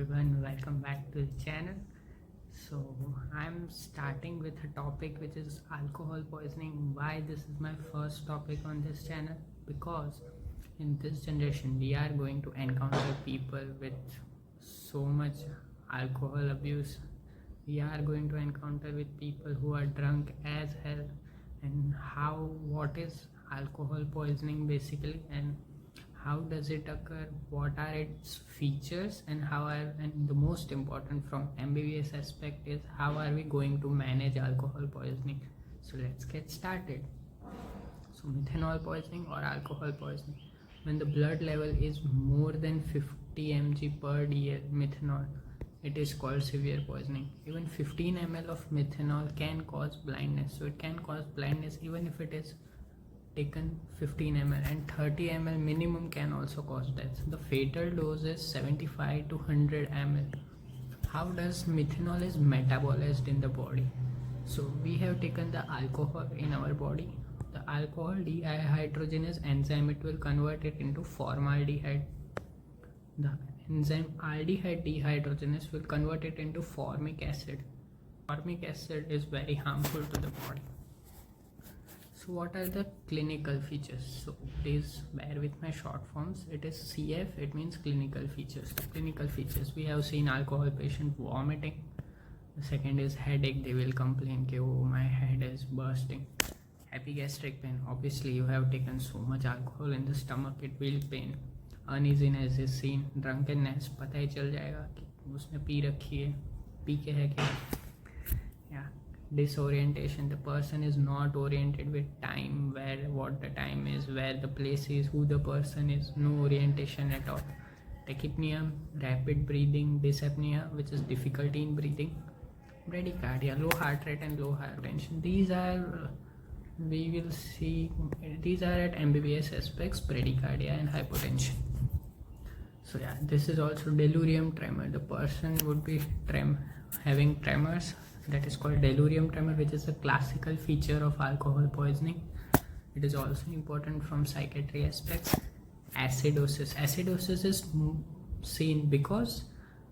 everyone, welcome back to the channel. So I'm starting with a topic which is alcohol poisoning. Why this is my first topic on this channel? Because in this generation we are going to encounter people with so much alcohol abuse. We are going to encounter with people who are drunk as hell, and what is alcohol poisoning basically, and how does it occur, what are its features, and the most important from MBBS aspect is how are we going to manage alcohol poisoning. So let's get started. So methanol poisoning or alcohol poisoning, when the blood level is more than 50 mg per dl methanol, it is called severe poisoning. Even 15 ml of methanol can cause blindness. So it can cause blindness even if it is taken 15 ml, and 30 ml minimum can also cause death. The fatal dose is 75 to 100 ml. How does methanol is metabolized in the body? So we have taken the alcohol in our body. The alcohol dehydrogenase enzyme, it will convert it into formaldehyde. The enzyme aldehyde dehydrogenase will convert it into formic acid. Formic acid is very harmful to the body. So what are the clinical features? So please bear with my short forms. It is CF, it means clinical features. The clinical features, we have seen alcohol patient vomiting. The second is headache. They will complain, oh my head is bursting. Epigastric pain, obviously you have taken so much alcohol in the stomach, it will pain. Uneasiness is seen. Drunkenness, पता ही चल जाएगा कि उसने P रखी है, P के है क्या. Disorientation, the person is not oriented with time, what the time is, where the place is, who the person is, no orientation at all. Tachypnea, rapid breathing. Dyspnea, which is difficulty in breathing. Bradycardia, low heart rate and low hypertension. These are at MBBS aspects, bradycardia and hypotension. So yeah, this is also delirium tremor. The person would be having tremors. That is called delirium tremor, which is a classical feature of alcohol poisoning. It is also important from psychiatry aspects. Acidosis. Acidosis is seen because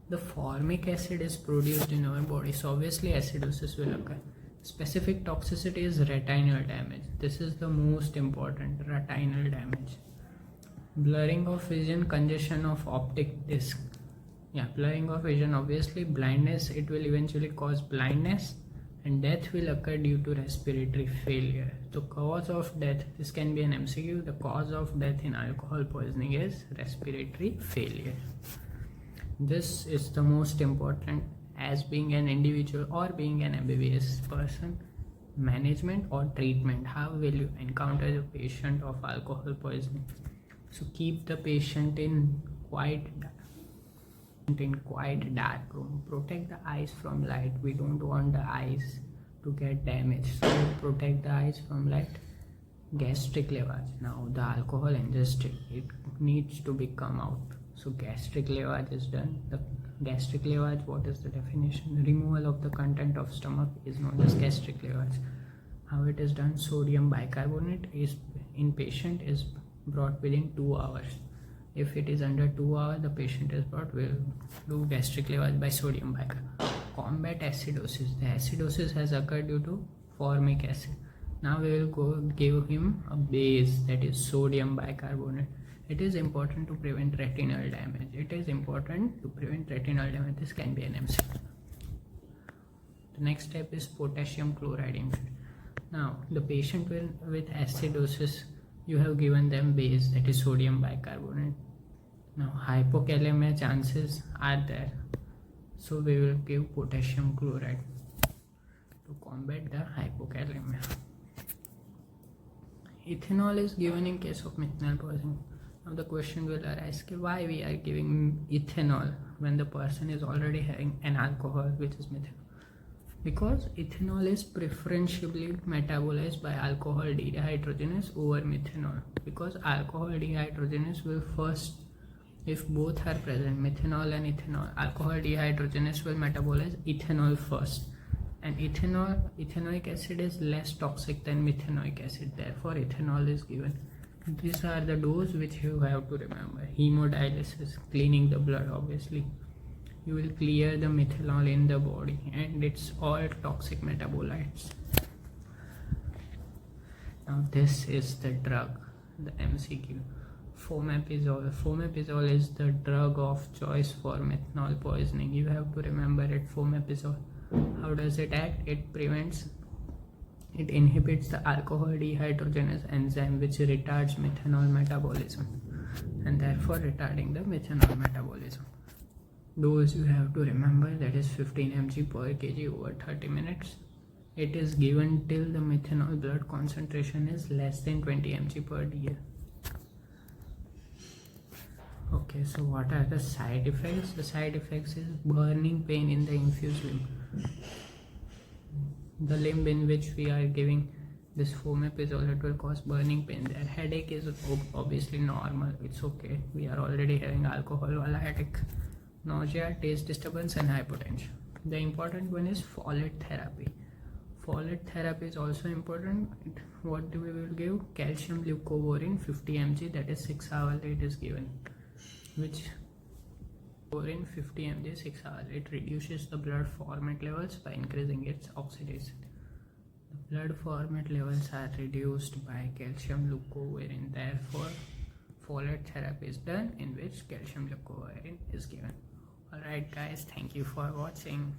the formic acid is produced in our body. So obviously acidosis will occur. Specific toxicity is retinal damage. This is the most important, retinal damage. Blurring of vision, congestion of optic disc. Blurring of vision, obviously blindness, it will eventually cause blindness, and death will occur due to respiratory failure. The cause of death, this can be an MCQ, the cause of death in alcohol poisoning is respiratory failure. This is the most important as being an individual or being an MBBS person. Management or treatment, how will you encounter the patient of alcohol poisoning? So keep the patient in quiet dark room. Protect the eyes from light. We don't want the eyes to get damaged, so protect the eyes from light. Gastric lavage, now the alcohol ingested, it needs to be come out. So gastric lavage is done. The gastric lavage, what is the definition? Removal of the content of stomach is known as gastric lavage. How it is done? Sodium bicarbonate is in patient is brought within 2 hours. If it is under 2 hours, the patient is brought, will do gastric lavage by sodium bicarbonate. Combat acidosis. The acidosis has occurred due to formic acid. Now we will give him a base, that is sodium bicarbonate. It is important to prevent retinal damage. This can be an MCQ. The next step is potassium chloride infusion. Now the patient with acidosis, you have given them base, that is sodium bicarbonate. Now hypokalemia chances are there, so we will give potassium chloride to combat the hypokalemia. Ethanol is given in case of methanol poisoning. Now the question will arise, why we are giving ethanol when the person is already having an alcohol which is methanol? Because ethanol is preferentially metabolized by alcohol dehydrogenase over methanol. Because alcohol dehydrogenase will first, if both are present, methanol and ethanol, alcohol dehydrogenase will metabolize ethanol first, and ethanoic acid is less toxic than methanoic acid, therefore ethanol is given. These are the doses which you have to remember. Hemodialysis, cleaning the blood, obviously. you will clear the methanol in the body, and it's all toxic metabolites. Now this is the drug, the MCQ. Fomepizole. Fomepizole is the drug of choice for methanol poisoning. You have to remember it. Fomepizole. How does it act? It inhibits the alcohol dehydrogenase enzyme, which retards methanol metabolism, and therefore retarding the methanol metabolism. Dose you have to remember, that is 15 mg per kg over 30 minutes. It is given till the methanol blood concentration is less than 20 mg per dl. Okay, so what are the side effects? The side effects is burning pain in the infused limb. The limb in which we are giving this fomepizole, it will cause burning pain there. Headache is obviously normal, it's okay. We are already having alcohol wala headache. Nausea, taste disturbance, and hypotension. The important one is folate therapy. Folate therapy is also important. What do we will give? Calcium leucovorin 50 mg, that is 6 hours it is given. Which in 50 mg 6 hours, it reduces the blood format levels by increasing its oxidation. The blood format levels are reduced by calcium leucovorin. Therefore, folate therapy is done, in which calcium leucovorin is given. Alright guys, thank you for watching.